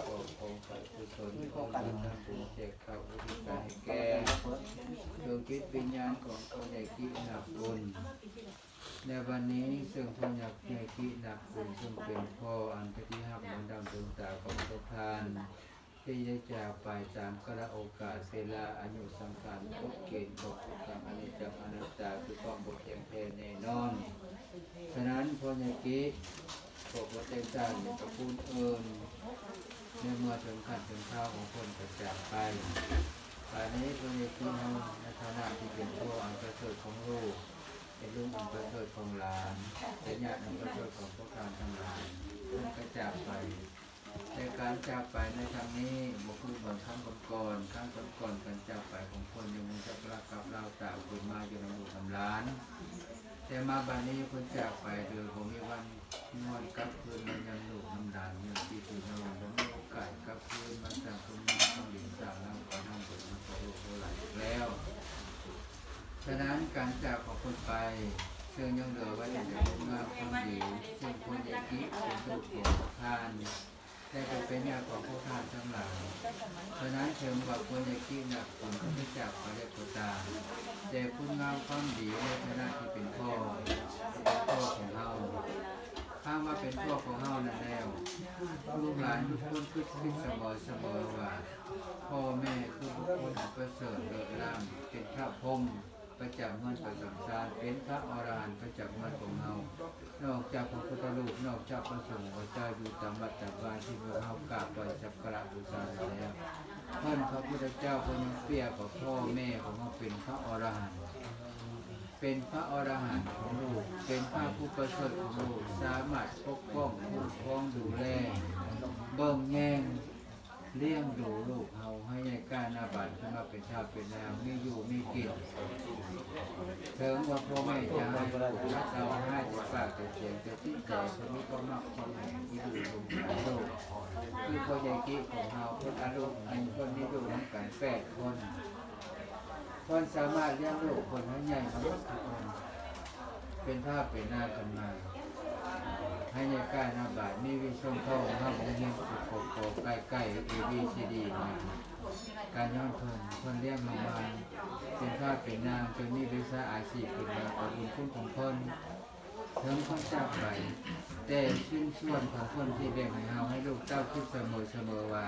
ขอของฝ่ายกุศลของทำบุญแจกข้าวอุทิศให้แก่ดวงจิตวิญญาณของพ่อใหญ่กิหนักบุญในวันนี้ซึ่งพ่อใหญ่กิหนักบุญซึ่งเป็นพ่ออันเป็นที่หักเหมือนดำดวงตาของทุกท่านที่ได้จากไปตามกระโอกาสเวลาอายุสังขารครบเกณฑ์ครบทุกกรรมอนิจจังอนัตตาคือความบทแห่งเพลแน่นอนฉะนั้นพ่อใหญ่กิขอบทเต็มใจกับคุณเอิญในเมื่อถึงขั้นถึงข้าวของคนจะจากไปป่านนี้พ่อใหญ่กิในฐานะที่เป็นพ่ออันประเสริฐของลูกเป็นลูกอันประเสริฐของหลานเป็นญาติอันประเสริฐของพวกการทั้งหลายท่านก็จากไปแต่การจากไปในครั้งนี้บุคคลบางครั้งก่อนครั้งก่อนการจากไปของคนยังมีจักรกับเราตาบุญมาอยู่ในหมู่ทำล้านแต่มาบัดนี้คนจากไปโดยผมมีวันนอนกับคืนมันยังหลุดน้ำด่านยังที่ถือนอนแล้วมีโอกาสกับคืนมันจากคุณมาต้องหลิงจากน้ำก่อนน้ำบุญมันโตโตไหลแล้วฉะนั้นการจากของคนไปเชิงยังเหลือไว้แต่คนงามคนดีซึ่งคนใหญ่กิ๊กเป็นลูกของท่านได้จะเป็นญาติของพวกท่านทั้งหลายฉะนั้นเชิงว่าคนใหญ่กิ๊กหนักผมก็ไม่จากไปได้ตัวตาแต่คุณงามความดีในฐานะที่เป็นพ่อของเราถ้ามาเป็นพ่อของเรานั่นแล้วลูกหลานทุกคนคิดเสมอว่าพ่อแม่คือบุคคลอันประเสริฐเลิศล้ำเป็นพระพรหมประจักษ์เงินประจักษ์ชาติเป็นพระอรหันต์ประจักษ์เงินของเรานอกจากพระพุทธรูปนอกจากพระสงฆ์พระเจ้าอยู่ตามวัดตามวาที่พวกเรากราบไหว้สักการะบูชาแล้วท่านพระพุทธเจ้าคนยังเปรียบกับพ่อแม่ของเราเป็นพระอรหันต์เป็นพระอรหันต์ของลูกเป็นพระผู้ประเสริฐของลูกสามารถปกป้องคุ้มครองดูแลเบิ่งแง่งเลี้ยงดูลูกเขาให้ในการอาบัติขึ้นมาเป็นชาเป็นนางมีอยู่มีกินเถิงว่าพ่อแม่จะให้เราให้จะปากจะเสียงจะที่ใจจะมีความรักความแห่งที่ดูลงของลูกคือพ่อใหญ่กิของเราคนอารมณ์อันคนที่ดูน้ำกัน8 คนคนสามารถเลี้ยงลูกคนให้ใหญ่ทั้งหมดทุกคนเป็นภาพเป็นหน้ากันมาให้ในการอาบัติมีวิชมเข้าห้ามเลี้ยงโคใกล้ๆ ABCD นะการย้อนคนเลี้ยงลงมาเป็นภาพเป็นนามจนมีวิชาอาชีพเป็นแบบบุญคุณของคนทั้งคนจากไปแต่ชิ้นส่วนของคนที่แบ่งให้เราให้ลูกเต้าคิดเสมอว่า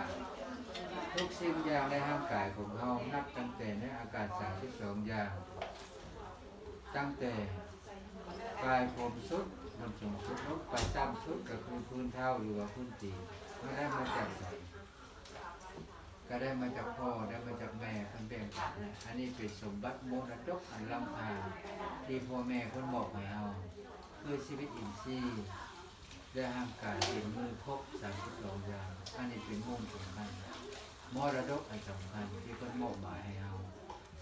ทุกสิ่งอย่างในร่างกายของเขานับตั้งแต่ในอาการ32 อย่างตั้งแต่กายผมสุดมันสูงสุดลงไปต่ำสุดก็คือพื้นเท้าหรือว่าพื้นตีไม่ได้มาจากไหนก็ได้มาจากพ่อได้มาจากแม่คนแบ่งกันอันนี้เป็นสมบัติมรดกอันล้ำค่าที่พ่อแม่คนบอกให้เราคือชีวิตอินทรีย์ได้ห่างกายเป็นมือครบ32 อย่างอันนี้เป็นมุ่งสำคัญมรดกอันสำคัญที่คนมอบหมายให้เรา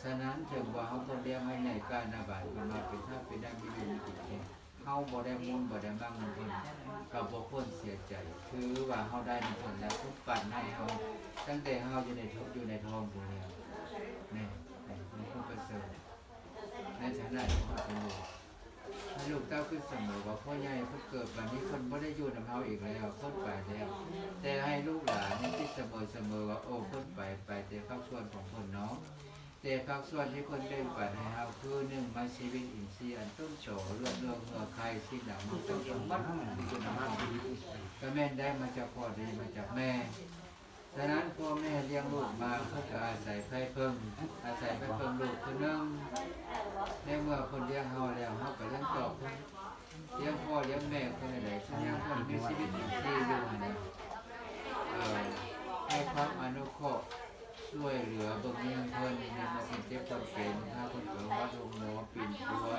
ฉะนั้นถึงว่าเขาคนเลี้ยงให้ในการอาบัติมันมาเป็นท่าเป็นได้ไม่อยู่ติดเองเขาบ่ได้มุ่งบ่ได้มั่งมุ่งคนกับบ่พ้นเสียใจคือว่าเขาได้ผลแล้วทุกปันให้เขาตั้งแต่เขาอยู่ในท้องตัวแล้วนี่เป็นผู้ประเสริฐในฐานะที่เขาเป็นลูกให้ลูกเต้าขึ้นเสมอว่าพ่อใหญ่เพิ่งเกิดวันนี้คนบ่ได้อยู่ในเขาอีกแล้วพ้นไปแล้วแต่ให้ลูกหลานนี่คิดเสมอว่าโอ้พ้นไปแต่ภาคส่วนของคนน้องแต่ภาคส่วนที่คนเดินไปให้เราคือ1มาชีวิตอินทรีย์อันต้นโฉเรื่องเหงื่อใครสิ่งหนังมันต้องสมบัติที่คุณน้ำก็แม่ได้มาจากพ่อได้มาจากแม่ฉะนั้นพ่อแม่เลี้ยงลูกมาเพื่ออาศัยไพ่เพิ่มลูกคือในเมื่อคนเลี้ยงเฮาแล้วเฮาก็เลี้ยงตอบเลี้ยงพ่อเลี้ยงแม่คนใดคนเลี้ยงคนมีชีวิตอินทรีย์อยู่นะให้ความอนุเคราะห์ช่วยเหลือเบิ่งเลี้ยงเพิ่นในมาสิ่งเจ็บคนเป็นถ้าคนเกิดว่าโรงหมอปิ่นตัว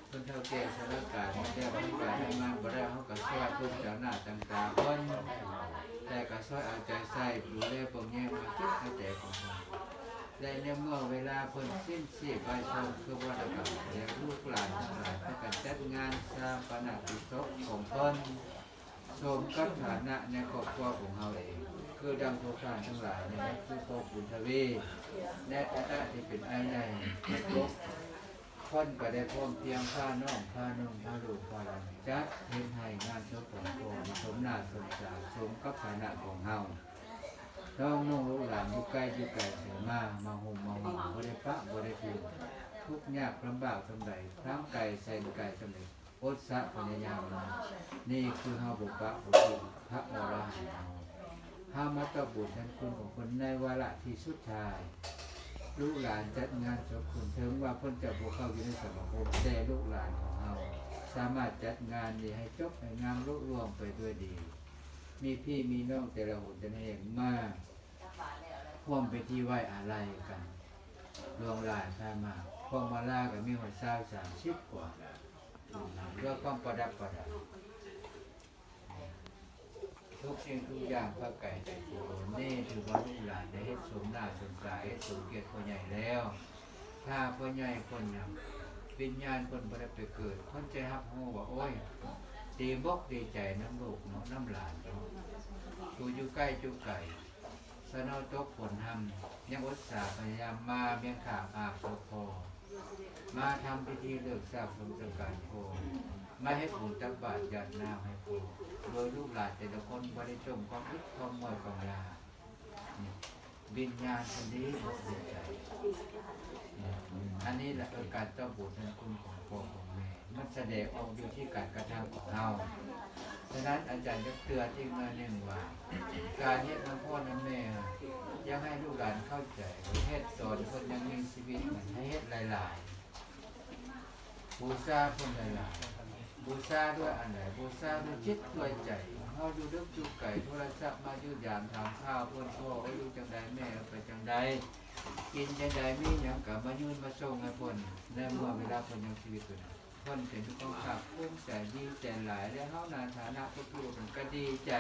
คนเท่าแก่สารการมาแก้ปัญหาให้มันบ่ได้เฮาก็ช่วยเพิ่นเจ้าหน้าต่างๆเพิ่นแต่ก็ช่วยเอาใจใส่ดูแลเบิ่งแยงมาคิดให้ใจของเพิ่นได้ในเมื่อเวลาเพิ่นสิ้นชีพไปชมคือว่าแล้วก็แล้วลูกหลานทั้งหลายเพิ่นก็จัดงานชาปนกิจศพของเพิ่นสมกับฐานะในครอบครัวของเฮาเองคือดังทุกท่านทั้งหลายนี่คือพ่อบุญทวีและฐานะที่เป็นอ้ายใหญ่ยกพ่อ คนก็ได้พร้อมเพรียงผ้าน้องผ้านุ่งผ้าลูกผ้าหลานจัดเฮ็ดให้งานศพของพ่อสมหน้าสมตาสมกับฐานะของเฮาน้องนุ่งลูกหลานอยู่ใกล้เสียมาห่มบ่ได้ปะบ่ได้คืนทุกข์ยากลำบากสำใดทั้งไก่แสนไก่สำใดอดสะพยายามมานี่คือเฮาบุปะบุตรพระอรหันต์เฮามาตบุญท่านคุณของคนในวาระที่สุดท้ายลูกหลานจัดงานศพคุณถึงว่าเพิ่นจะบ่เข้าอยู่ในสมาคมแต่ลูกหลานของเฮาสามารถจัดงานนี้ให้จบให้งามรุ่งเรืองไปด้วยดีมีพี่มีน้องแต่ละหนแต่ละแห่งมาร่วมไปที่ไหว้อาลัยกันรวมหลานข้ามาพวงมาลาก็มีหัวเศร้า30 กว่าเรื่องความประดับประดาทุกสิ่งทุกอย่างพระไก่แต่โกนี่ถือว่าลูกหลานได้เฮ็ดสมหน้าสมตาเฮ็ดสมเกียรติพ่อใหญ่แล้วถ้าพ่อใหญ่คนยังวิญญาณคนบ่ได้ไปเกิดคนใจฮักฮู้ว่าโอ้ยดีบกดีใจน้ำลูกเนาะน้ำหลานเนาะอยู่อยู่ใกล้อยู่ไกลสนอตกผลทำยังอุตส่าห์พยายามมาเมียงขามอาบศพพ่อมาทำพิธีเลิกทราบสมสการโพมาให้ปู่ตักบาตรญาติน้ำให้ปู่โดยลูกหลานแต่ละคนบริจงความคิดความมวยของลาวิญญาณคนนี้บกดีใจอันนี้แหละคือการเจ้าบุญท่านคุณของพ่อของแม่มันแสดงออกอยู่ที่การกระทำของเราฉะนั้นอาจารย์จะเตือนอีกมาหนึ่งว่าการเฮ็ดน้ำพ่อน้ำแม่ยังให้ลูกหลานเข้าใจเฮ็ดสอนคนยังมีชีวิตให้เฮ็ดหลายๆบูชาคนหลายๆบูชาด้วยอันไหนบูชาด้วยจิตด้วยใจเฮาอยู่ดึกอยู่ไก่โทรศัพท์มายืดยามถามข้าวเพิ่นพ่ออยู่จังใดแม่ไปจังใดกินจังใดมีหยังก็มายืนมาส่งให้เพิ่นในเมื่อเวลาเพิ่นยังชีวิตอยู่นะเพิ่นเป็นผู้ภาคภูมิใจดีใจหลายและเฮาในฐานะผู้อยู่เพิ่นก็ดีใจ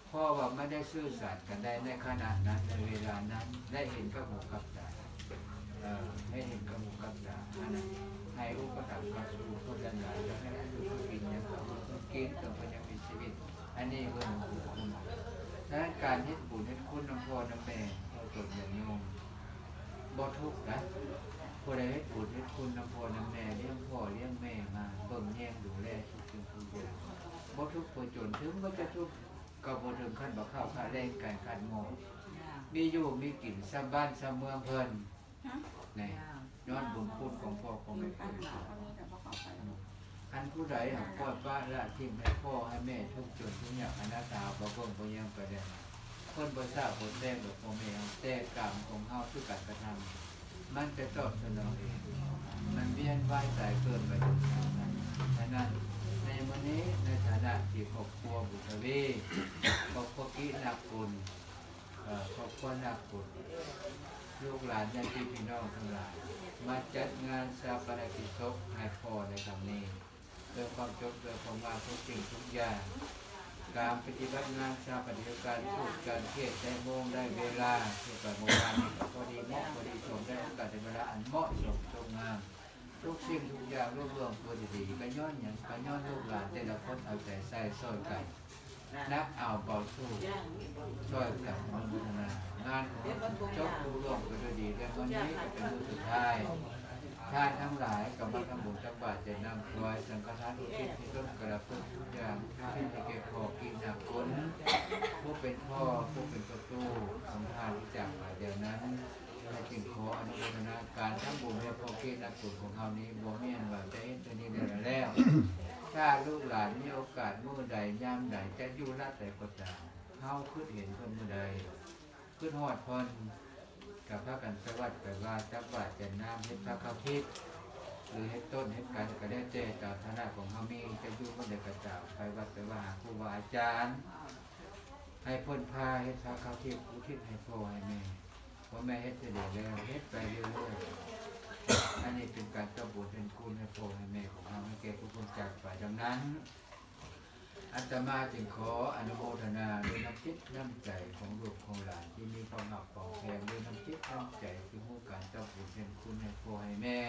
เพราะว่าไม่ได้ซื่อสัตย์กันได้ในขณะนั้นในเวลานั้นได้เห็นกับหูกับตาให้เห็นกับหูกับตาให้อุปถัมภ์กับสู่คนหลายๆแล้วให้ผู้กินยังกับผู้กินกับคนยังมีชีวิตอันนี้เพิ่นบุญคุณดังนั้นการเฮ็ดบุญเฮ็ดคุณน้ำพ่อน้ำแม่เราตนอย่างโยมบ่ทุกข์นะผู้ใดเฮ็ดบุญเฮ็ดคุณน้ำพ่อน้ำแม่เลี้ยงพ่อเลี้ยงแม่มาเบิ่งแย่งดูแลทุกสิ่งทุกอย่างบ่ทุกข์บ่จนถึงบ่จะทุกข์ก็บ่ถึงขั้นบ่เข้าค่าแรงการขันหมอมีอยู่มีกินซ้ำบ้านซ้ำเมืองเพิ่นนี่ย้อนบุญคุณของพ่อของแม่อันผู้ใดหากปล่อยปละละทิ้งให้พ่อให้แม่ทุกข์จนทุกอย่างอนาถาบ่เบิ่งบ่ยังไปได้เพิ่นบ่ทราบผลแท้ของพ่อแม่แต่กรรมของเฮาคือการกระทำมันจะตอบสนองเองมันเวียนว่ายตายเกิดไปถึงนั้นฉะนั้นในวันนี้ในฐานะที่ครอบครัวบุตรวีครอบครัวกินักบุญครอบครัวนักบุญลูกหลานญาติพี่น้องทั้งหลายมาจัดงานชาปนกิจศพให้พ่อในครั้งนี้เพื่อความจบเพื่อความมาทุกสิ่งทุกอย่างการปฏิบัติงานชาปนกิจการพูดการเทศได้โมงได้เวลาเพื่อการโมงานพอดีเหมาะพอดีสมได้โอกาสในเวลาอันเหมาะสมตรงงามทุกสิ่งทุกอย่างรวบรวมตัวดีๆก็ย้อนอย่างก็ย้อนลูกหลานแต่ละคนเอาใจใส่ซอยกันนักเอาเบาสู้ช่วยกันพัฒนางานของจบรวมไปด้วยดีและวันนี้เป็นมื้อสุดท้ายท่านทั้งหลายกำลังทำบุญตักบาตรจะนำถวายสังฆทานอุทิศที่ต้นกระพุ้ทุกอย่างที่จะเก็บพอกินหนักคนผู้เป็นพ่อผู้เป็นประตูของทานที่จากมาเดี๋ยวนั้นให้จึงขออนุโมทนาการทำบุญให้พอกินหนักบุญของเขานี้บ่มีอันว่าจะเห็นตัวนี้ได้แล้วถ้าลูกหลานมีโอกาสมื้อใดยามใดจะอยู่ละแต่ก็ตามเฮาคิดเห็นเพิ่นมื้อใดคิดฮอดเพิ่นกับพระกันสวัสดิ์ไปว่าจักบาทจะน้ำเฮ็ดพระข้าวทิพย์หรือเฮ็ดต้นเฮ็ดการก็ได้เจตามฐานะของเฮามีจะอยู่เมื่อใดก็ตามไปวัดไปว่าครูบาอาจารย์ให้เพิ่นพาเฮ็ดพระข้าวทิพย์อุทิศให้พ่อให้แม่พ่อแม่เฮ็ดเสร็จแล้วเฮ็ดไปเรื่อยๆอันนี้เป็นการตอบบุญเป็นคุณให้พ่อให้แม่ของเฮาให้แก่ผู้คนจากไปดังนั้นอาตมาจึงขออนุโมทนาด้วยน้ำจิตน้ำใจของลูกของหลานที่มีความหักความแพงด้วยน้ำจิตน้ำใจที่ผู้การเจ้าบุญเป็นคุณให้พ่อให้แม่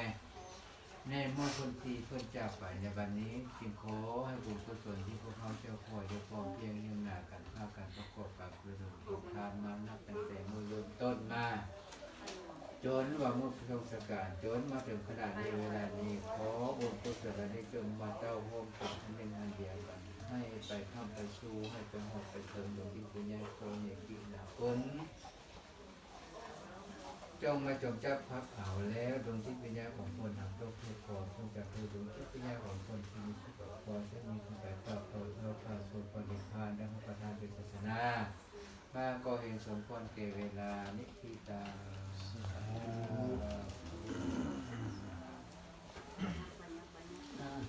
ในเมื่อคนที่เพิ่นจากไปในวันนี้จึงขอให้บุญกุศลที่พวกเขาเจ้าพ่อเจ้าพร้อมเพียงยังหนากันพากันประกอบกับกระดูกของทานมานับตั้งแต่มือเริ่มต้นมา จนว่าเมื่อพระองค์สการจนมาถึงขนาดนี้เวลานี้ขอบุญกุศลนี้จงมาเจ้าโฮมเป็นอันหนึ่งอันเดียวกันให้ไปข้ามไปสู่ให้ไปหอบไปเถิงดวงที่คุณยายโคเนกินาคนจงมาจงจับพักเอาแล้วดวงที่ปัญญาของคนทำต้องเพื่อพอจงจับคือดวงที่ปัญญาของคนที่มีสุขพอจะมีคุณแบบต่อโปรดเราพาส่วนปฏิภาณดังประทานเป็นศาสนามาก็เห็นสมควรเกเวลานิพิตา